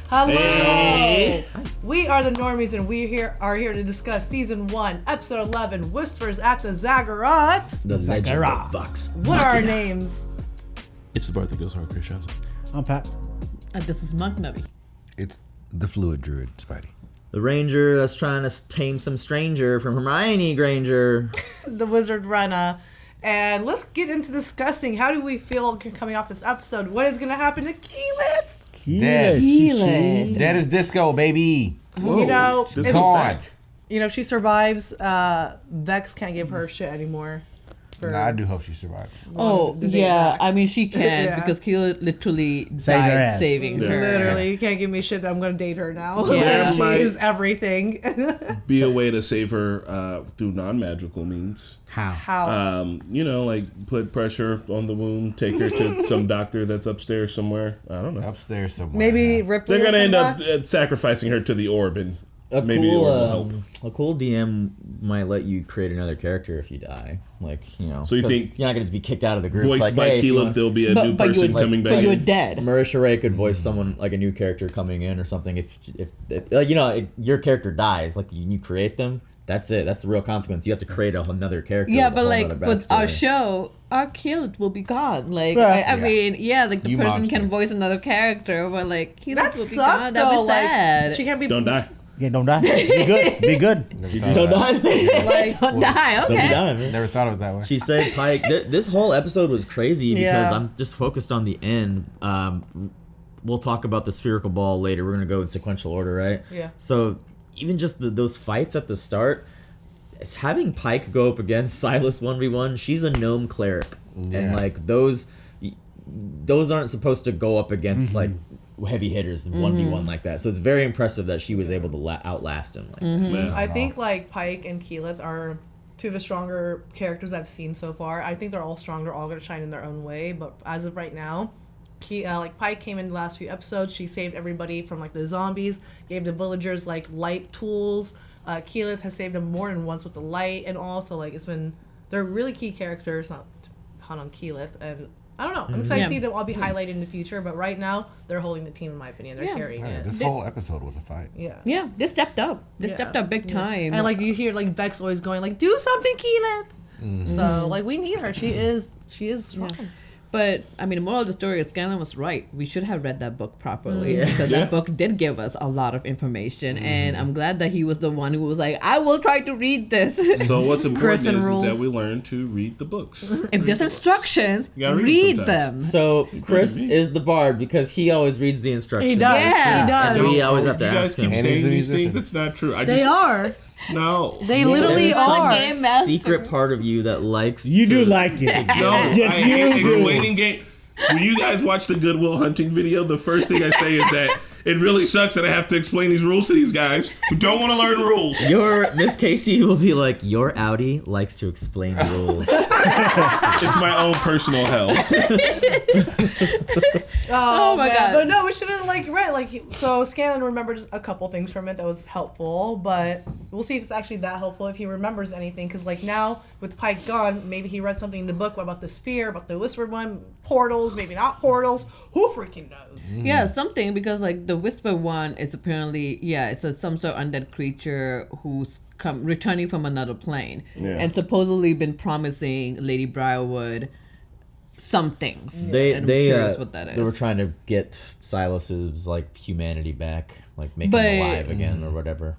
Hello! Hey. We are the Normies, and we are here to discuss Season 1, Episode 11, Whispers at the Ziggurat. The Legend of Vox What are our Machina. names? It's the birth of Ghost Horror Chris Johnson. I'm Pat. This is Monk Nubby. It's the fluid druid, Spidey. The ranger that's trying to tame some stranger from Hermione Granger. The Wizard Renna. And let's get into discussing how do we feel coming off this episode. What is going to happen to Keelan? Dead. Keelan. Dead as disco, baby. Whoa. You know, This if- goes gone. back. You know, if she survives, Vex can't give her shit anymore. For Nah, I do hope she survives. Oh, the day yeah. Vex. I mean, she can Yeah. because Keelan literally Saved her died ass. saving Yeah. her. Literally, you can't give me shit that I'm going to date her now. Yeah. She Might- is everything. Be a way to save her through non-magical means. How? How? Like put pressure on the wound, take her to some doctor that's upstairs somewhere. I don't know. Upstairs somewhere. Maybe yeah. Ripley. They're gonna will end come up back? sacrificing her to the orb, and A maybe the cool, orb will help. a cool DM might let you create another character if you die. Like, you know. So you 'cause think- you're not going to be kicked out of the group. Voiced like, by hey, if you Keelan, want- there'll be a new But you person would- coming back but you were in. dead. Marisha Ray could voice someone like a new character coming in or something. If like, your character dies, like you create them, that's it. That's the real consequence. You have to create another character. Yeah, with a but whole like nother for our backstory. show, our Keelan will be gone. Like, Yeah. I Yeah. mean, yeah, like the You person monster. can voice another character, but like Keelan That will be sucks, gone. That'd though. be sad. Like, she can't be. Don't die. Yeah, don't die. Be good. Be good. Never You thought don't of die. that. Like, Don't die. Don't be Okay. dying, man. Never thought of it that way. She said Pike. This whole episode was crazy because Yeah. I'm just focused on the end. We'll talk about the spherical ball later. We're gonna go in sequential order, right? Yeah. So even just those fights at the start, it's having Pike go up against Silas 1v1. She's a gnome cleric, Yeah. and like those aren't supposed to go up against like heavy hitters 1v1 like that. So it's very impressive that she was able to outlast him. Like that. Man. I think like Pike and Keyleth are two of the stronger characters I've seen so far. I think they're all strong. They're all going to shine in their own way. But as of right now, like Pike came in the last few episodes. She saved everybody from like the zombies. Gave the villagers like light tools. Keyleth has saved them more than once with the light and all. So like they're really key characters. Not to hunt on Keyleth, and I don't know. I'm excited Yeah. to see them all be highlighted in the future. But right now, they're holding the team in my opinion. They're Yeah. carrying Yeah, it. this whole episode was a fight. Yeah. Yeah, they stepped up. They Yeah. stepped up big Yeah. time. And like you hear like Vex always going like, "Do something, Keyleth." So like we need her. She is strong. Yeah. But I mean, the moral of the story is Scanlan was right. We should have read that book properly Yeah. because Yeah. that book did give us a lot of information, and I'm glad that he was the one who was like, "I will try to read this." So what's important Kristen is rules. that we learn to read the books. If there's instructions, You gotta read read them them. So Chris me. is the bard because he always reads the instructions. He does. Yeah. He does. And we always have to You guys ask keep him. And he's saying a these musician. things. It's not true. They are. No. They literally There's are. a Game master. secret part of you that likes. You do to- like it. No, Yes, I hate you do. explaining game. When you guys watch the Goodwill Hunting video, the first thing I say is that it really sucks that I have to explain these rules to these guys who don't want to learn rules. Your Miss Casey will be like, your Audi likes to explain rules. It's my own personal hell. Oh, my man. God. But no, we shouldn't like read so Scanlan remembered a couple things from it that was helpful, but we'll see if it's actually that helpful if he remembers anything. Because like now with Pike gone, maybe he read something in the book about the sphere, about the whispered one, portals, maybe not portals. Who freaking knows? Yeah, something because like the Whisper one is apparently it's some sort of undead creature who's returning from another plane and supposedly been promising Lady Briarwood some things. And I'm curious what that is. they were trying to get Silas's like humanity back, like make But- him alive again or whatever.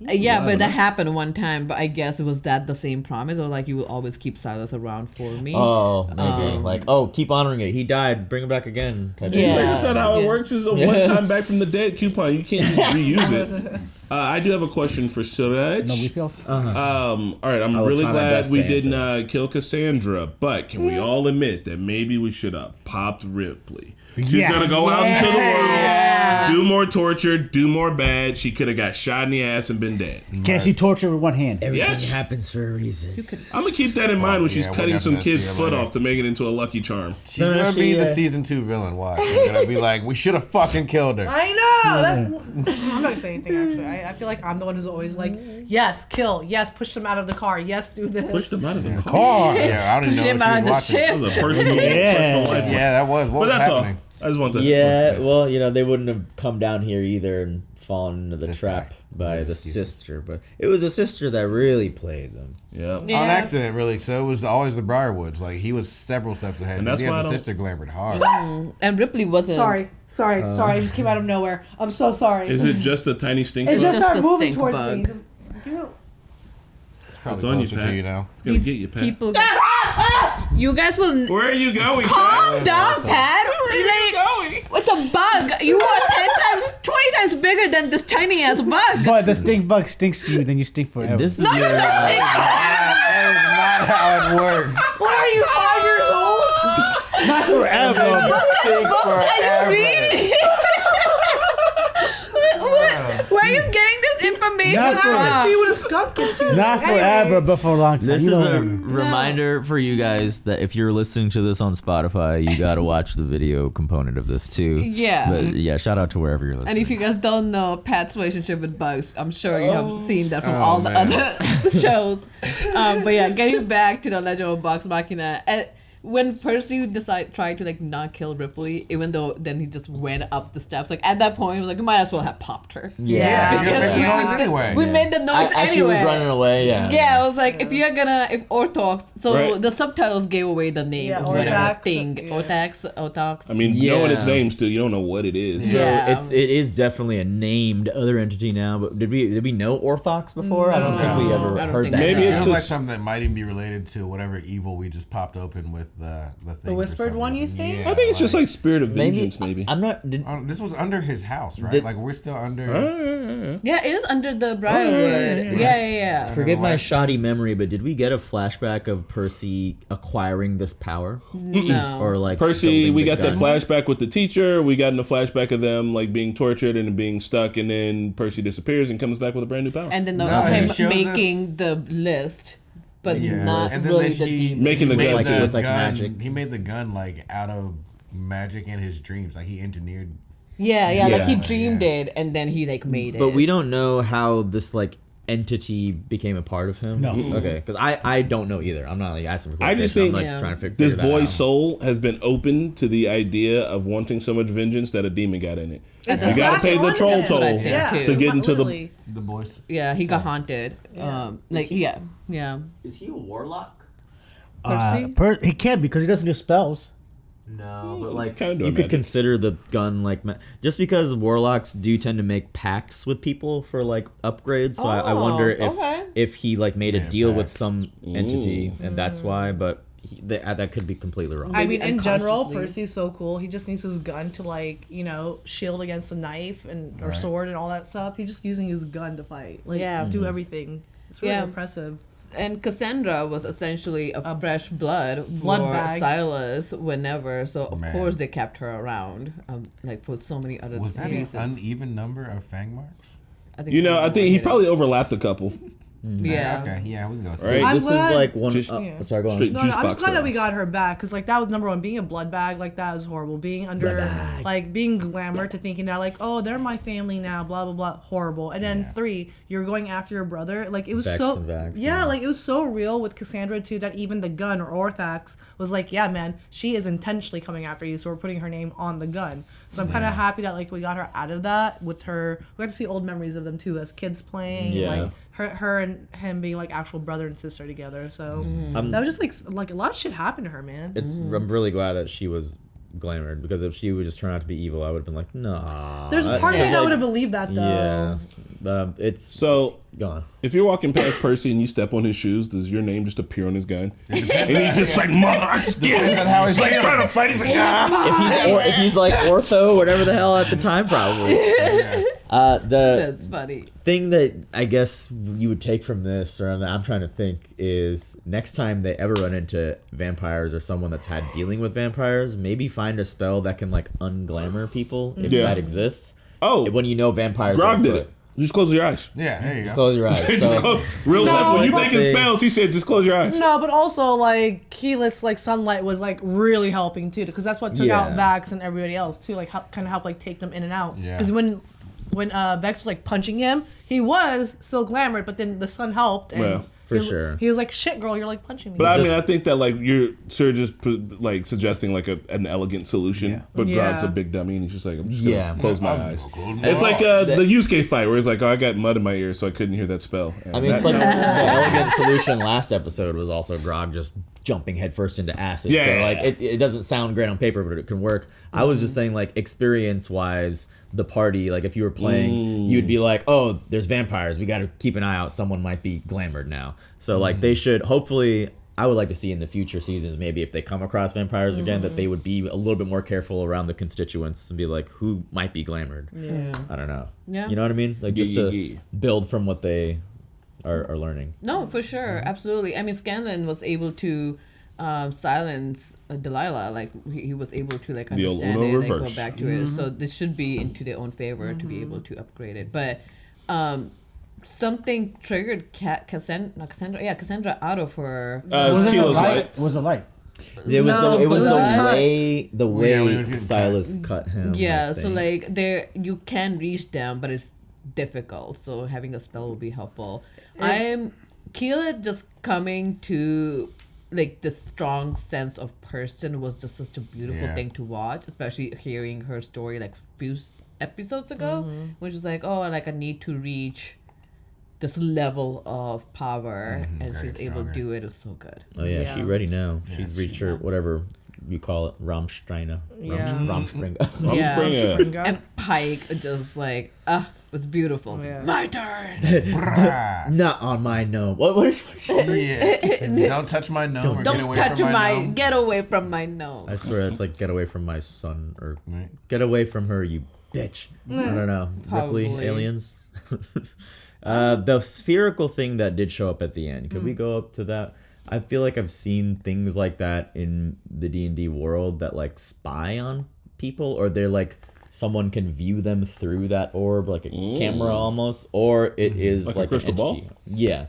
Yeah, but that happened one time. But I guess was that the same promise, or like you will always keep Silas around for me? Oh, maybe like keep honoring it. He died, bring him back again. Type Yeah. Like, that's not how it Yeah. works. It's a one-time back from the dead coupon. You can't just reuse it. I do have a question for Suraj. No refills? All right, I'm I will really try my glad best we to didn't kill Cassandra, but can we all admit that maybe we should have popped Ripley? She's Yeah. gonna go out into the world, do more torture, do more bad. She could have got shot in the ass and been dead. Can she torture with one hand? Everything Yes. happens for a reason. I'm gonna keep that in mind when she's yeah, we're cutting some definitely kid's gonna see foot her off to make it into a lucky charm. She's No, gonna she, be the uh, season 2 villain. Watch. She's gonna be like, we should have fucking killed her. I know. That's. I'm not gonna say anything actually. I feel like I'm the one who's always like, yes, kill, yes, push them out of the car, yes, do this. Push them out of the car. Car. Yeah, I don't even Push know him what out she of the was watching. ship. That was a personal, Yeah. personal life. Yeah, that was what But was that's happening. all. I just want to. Yeah, well, they wouldn't have come down here either and fallen into the This trap guy. by These the excuses. sister. But it was a sister that really played them. Yeah. Yeah. On accident, really. So it was always the Briarwoods. Like, he was several steps ahead. And Because that's he had why I the don't- sister glamored hard. And Ripley wasn't. Sorry. I just came out of nowhere. I'm so sorry. Is it just a tiny stink It bug? just Just started a moving stink towards bug. me. Just, you know. It's probably It's on you, closer Pat. to you now. It's gonna get you, Pat. People. You guys will. Where are you going, Calm Pat? down, Pat. Going. It's a bug. You are 20 times bigger than this tiny ass bug. But the stink bug stinks to you, then you stink forever. This is No, you your, don't think That is not how it works. What are you, 5 years old? Not forever. Stink books are you forever. reading? Where are you getting this information Not for- I see from? what a skunk is too. Not forever, but for a long time. This You is know a what I mean. reminder for you guys that if you're listening to this on Spotify, you got to watch the video component of this too. Yeah. But yeah, shout out to wherever you're listening. And if you guys don't know Pat's relationship with bugs, I'm sure you have seen that from Oh, all the man. other shows. But yeah, getting back to the Legend of Vox Machina, and when Percy tried to like not kill Ripley, even though then he just went up the steps, like at that point he was like, you might as well have popped her. Yeah, Yeah. you're gonna make the Because noise we- anyway. We made the noise as she was anyway. running away, yeah. Yeah, I was like, if Orthox, so Right. the subtitles gave away the name, Yeah, whatever Orthox, thing, yeah. Orthox. I mean, Yeah. knowing its name still, you don't know what it is. So Yeah. it is definitely a named other entity now. But did we know Orthox before? I don't think we No. ever I don't heard think that. so. Maybe It it's feels like this. something that might even be related to whatever evil we just popped open with the thing. The for whispered some one, you reason. think? Yeah, I think it's just like spirit of Maybe vengeance, maybe. I'm not. This was under his house, right? Did- Like we're still under. Yeah, it is under the Briarwood. Yeah. Forgive my like- shoddy memory, but did we get a flashback of Percy acquiring this power, No. or like Percy, building we the got that gun? flashback with the teacher. We got in the flashback of them like being tortured and being stuck, and then Percy disappears and comes back with a brand new power. And then No, him he shows making us- the list, but Yeah. not And then really they- the he- demon. Making he the made gun, too. With, like, magic. He made the gun like out of magic in his dreams. Like he engineered. Yeah, like he Yeah. dreamed it, and then he like made it. But we don't know how this like entity became a part of him. No. Okay, because I don't know either. I'm not like asking for I just clarification. think- I'm like Yeah. trying to figure This that boy's out. soul has been open to the idea of wanting so much vengeance that a demon got in it. At You the gotta last pay the one? troll That's what I toll think, Yeah, too. to get into the. literally. The boys. Yeah, he got haunted. Yeah. Yeah. Is he a warlock? Percy? He can't because he doesn't do spells. No, but like kinda doing you could magic. consider the gun like just because warlocks do tend to make pacts with people for like upgrades. So I wonder if okay. he like made a Yeah, deal with pact. some entity and that's why. But that could be completely wrong. I Maybe mean, in general, unconsciously. Percy's so cool. He just needs his gun to like, shield against a knife and or Right. sword and all that stuff. He's just using his gun to fight, like, Yeah. do everything. It's really Yeah. impressive. And Cassandra was essentially a fresh blood for blood bag. Silas whenever. So of Man. course they kept her around, like for so many other Was that an reasons. uneven number of fang marks? I think You know, I someone think he hit it. probably overlapped a couple. Yeah. Okay. Yeah, we can go. with Right. that. I'm This glad- is like one. Just- Yeah. Sorry, go on. Straight No, juice I'm box just glad that we girls. got her back because like that was number one. Being a blood bag like that was horrible. Being under like being glamour to thinking that like they're my family now, blah blah blah, horrible. And then 3, you're going after your brother. Like it was Vex so and Vax, yeah, yeah. like it was so real with Cassandra too that even the gun or Orthax was like, yeah man, she is intentionally coming after you, so we're putting her name on the gun. So I'm kind of happy that like we got her out of that with her. We got to see old memories of them too as kids playing. Yeah. Like her and him being like actual brother and sister together. So I'm- that was just like a lot of shit happened to her, man. I'm really glad that she was glamored because if she would just turn out to be evil, I would have been like, nah. There's a part of me It's that like- would have believed that though. Yeah, it's So gone. if you're walking past Percy and you step on his shoes, does your name just appear on his gun? And he's just like, mother, I'm scared. Depends on how he's He's like feeling. trying to fight. He's like, ah. If he's like ortho, whatever the hell at the time, probably. The That's funny. thing that I guess you would take from this, or I'm trying to think, is next time they ever run into vampires or someone that's had dealing with vampires, maybe find a spell that can like unglamour people if Yeah. that exists. Oh, When you know vampires Grog are did afoot. it. Just close your eyes. Yeah, there you go. Close your eyes. Just So, close, real No, simple. You but- think it spells? He said, just close your eyes. No, but also like Keyless like sunlight was like really helping too because that's what took Yeah. out Vax and everybody else too. Like kind of helped like take them in and out. Yeah. Because when Vex was like punching him, he was still glamored, but then the sun helped and Yeah. For sure. He was like, "Shit, girl, you're like punching me." But I mean, I think that like you're sort of just like suggesting like an elegant solution, but Grog's a big dummy and he's just like, I'm just gonna close my eyes. It's like the Yusuke fight where he's like, oh, I got mud in my ear, so I couldn't hear that spell. And I mean, it's that's like how- the elegant solution last episode was also Grog just jumping headfirst into acid. Yeah. So like it doesn't sound great on paper, but it can work. I was just saying like experience wise, the party, like if you were playing, you'd be like, oh, there's vampires. We got to keep an eye out. Someone might be glamored now. So like they should hopefully. I would like to see in the future seasons, maybe if they come across vampires again, that they would be a little bit more careful around the constituents and be like, who might be glamored? Yeah. I don't know. Yeah. You know what I mean? Like just to build from what they are learning. No, for sure, absolutely. I mean, Scanlan was able to silence Delilah. Like he was able to like The old understand Uno it and reverse. go back to it. So this should be into their own favor to be able to upgrade it. But something triggered Cassandra out of her. Was it the Kilo's light? light. Was the light? It was No, the but that- way Yeah, when he was getting Silas cut him. Yeah, I so think. like there you can reach them, but it's difficult. So having a spell will be helpful. Keela just coming to like the strong sense of person was just such a beautiful thing to watch, especially hearing her story like few episodes ago, which was like, oh, like I need to reach this level of power, and very she's able to stronger. do it. It was so good. Oh yeah, Yeah. she's ready now. She's reached her whatever you call it, Rammsteiner. Yeah. Rammspringer. Yeah. Spring, And Pike just like was beautiful. Yeah. My turn. Brah. Not on my gnome. What is she say? Yeah. Don't touch my gnome or get Don't away touch from my my gnome. get away from my nose. I swear it's like get away from my son or Right. get away from her, you bitch. I don't know. Ripley Probably. aliens. The spherical thing that did show up at the end. Could we go up to that? I feel like I've seen things like that in the D&D world that like spy on people, or they're like someone can view them through that orb, like a camera almost, or it is Like like, a crystal an ball? entity. Yeah.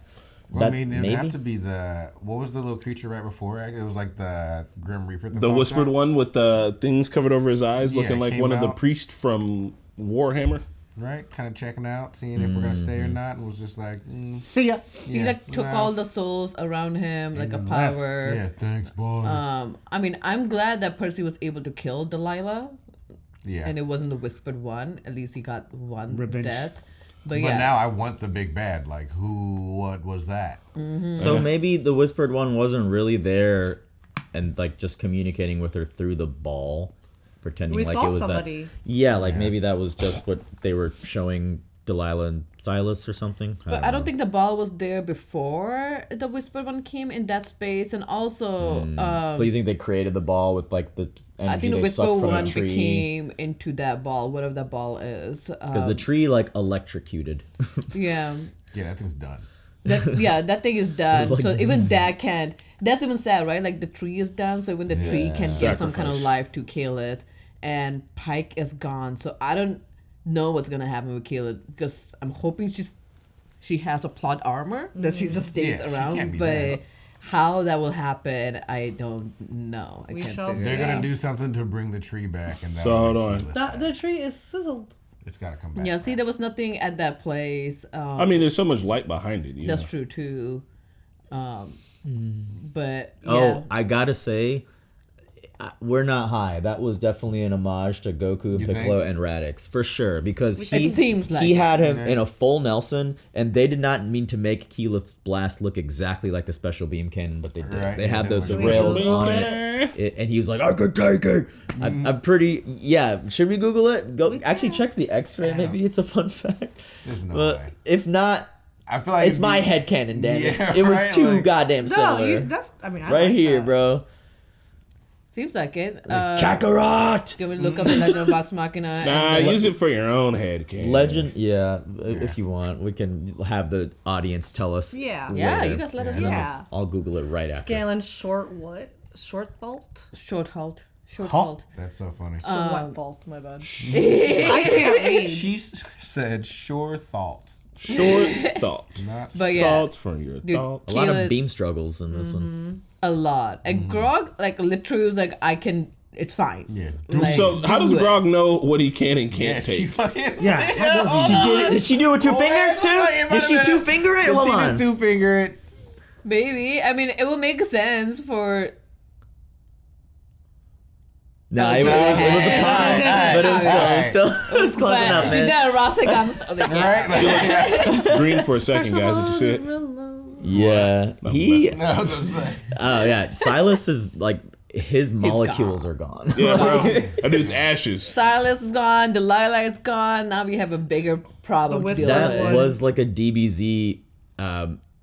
Well, I That- mean, it'd maybe? have to be what was the little creature right before? It was like the Grim Reaper. that The popped whispered out? one with the things covered over his eyes, Yeah, looking like came one of the out. priests from Warhammer. Right? Kind of checking out, seeing if we're going to stay or not. And was just like, See ya. He like took all the souls around him like a left. power. Yeah, thanks, boy. I mean, I'm glad that Percy was able to kill Delilah, yeah. and it wasn't the whispered one. At least he got one Revenge. death. But But yeah, now I want the big bad. Like, what was that? So maybe the whispered one wasn't really there and like just communicating with her through the ball, pretending We like saw it was somebody. that. Yeah, like maybe that was just what they were showing Delilah and Silas or something. but I don't think the ball was there before the whispered one came in that space, and also So you think they created the ball with like the energy I think the they whisper sucked from one the tree? became into that ball, whatever that ball is. Because the tree like electrocuted. Yeah. Yeah, that thing's done. That thing is done. like So even that can't. That's even sad, right? Like the tree is done, so even the tree Yeah. can give some kind of Sacrifice. life to kill it, and Pike is gone. So I don't know what's gonna happen with kill it because I'm hoping she has a plot armor that she just stays Yeah, she around, can't be but. bad. How that will happen, I don't know. I We can't shall figure They're it going out. to do something to bring the tree back. And So, hold on. The tree is sizzled. It's got to come back. Yeah, see, there was nothing at that place. I mean, there's so much light behind it. You That's know? true too. But yeah. Oh, I gotta say, we're not high. That was definitely an homage to Goku, You Piccolo, think? and Radix for sure. Because It he seems like he it. had him in a full Nelson, and they did not mean to make Keyleth Blast look exactly like the special beam cannon, but they did. Right, They yeah, had that the was rails really on cool. it, and he was like, "I could take it." I'm pretty. Yeah, should we Google it? Go actually check the X-ray. Maybe it's a fun fact. There's no But way. if not, I feel like it's it'd my be- headcanon, damn it. Yeah, It was right, too like- goddamn No, similar. that's. I mean, I right like here, that. bro. Seems like it. Kakarot! Can we look up the Legend of Vox Machina? Nah, and use it for your own head, Ken. Legend, yeah, if you want, we can have the audience tell us. Yeah. Yeah, later. you guys let us And then know. Yeah. I'll Google it right after. Scanlan short what? Short vault? Short halt. Short Halt. halt. That's so funny. So what vault? My bad. I can't read. She said sure thoughts. Short thought. Not But yeah, Thoughts from your Dude, thought. A lot Kill of it. beam struggles in this one. a lot. And Grog, like, literally was like, I can, it's fine. Yeah. Like, So how does do it. Grog know what he can and Yeah, can't she take? fucking. Yeah. She did it. Did she do it with two Oh, fingers yeah, too? it might Did she have been two finger it? Did Hold she on. just two finger it? Maybe. I mean, it will make sense for. No, Oh, it was a pie, but it was close But enough, she man. got a Rossi Right? Green for a second, guys. Did you see it? Yeah, No, he. No, I was gonna say. Oh yeah, Silas is like his molecules are gone. Yeah, bro. That dude's ashes. Silas is gone. Delilah is gone. Now we have a bigger problem The to deal Whisper with. That one. was like a DBZ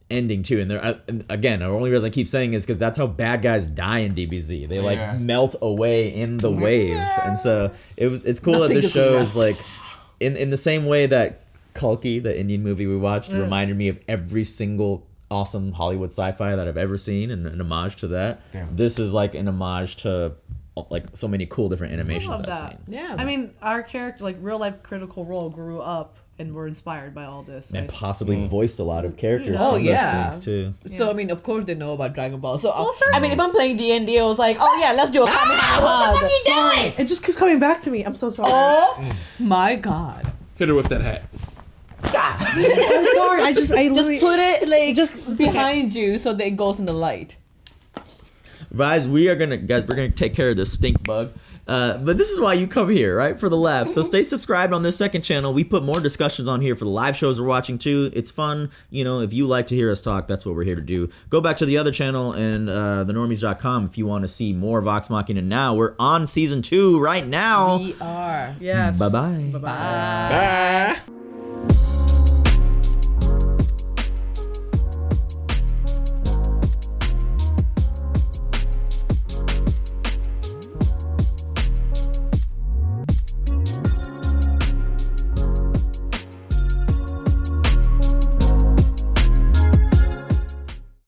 ending too, and there and again, the only reason I keep saying is because that's how bad guys die in DBZ. They like Yeah. melt away in the wave, and so it's cool Nothing that this is show is left. like in the same way that Kalki, the Indian movie we watched, reminded me of every single awesome Hollywood sci-fi that I've ever seen, and an homage to that. Damn. This is like an homage to like so many cool different animations love I've that. seen. Yeah. I mean, our character, like real life Critical Role, grew up and were inspired by all this. And possibly voiced a lot of characters Oh, from yeah. those things too. So I mean, of course they know about Dragon Ball. So certainly. I mean, if I'm playing D&D, I was like, oh yeah, let's do a Kamehameha. What the fuck you doing? It just keeps coming back to me. I'm so sorry. Oh my god! Hit her with that hat. I'm sorry. I literally Just put it like Just- just behind you so that it goes in the light. Guys, we're gonna take care of this stink bug. But this is why you come here, right? For the laughs. So stay subscribed on this second channel. We put more discussions on here for the live shows we're watching too. It's fun. You know, if you like to hear us talk, that's what we're here to do. Go back to the other channel and thenormies.com if you want to see more Vox Machina now. We're on season 2 right now. We are. Yes. Bye-bye. Bye-bye. Bye.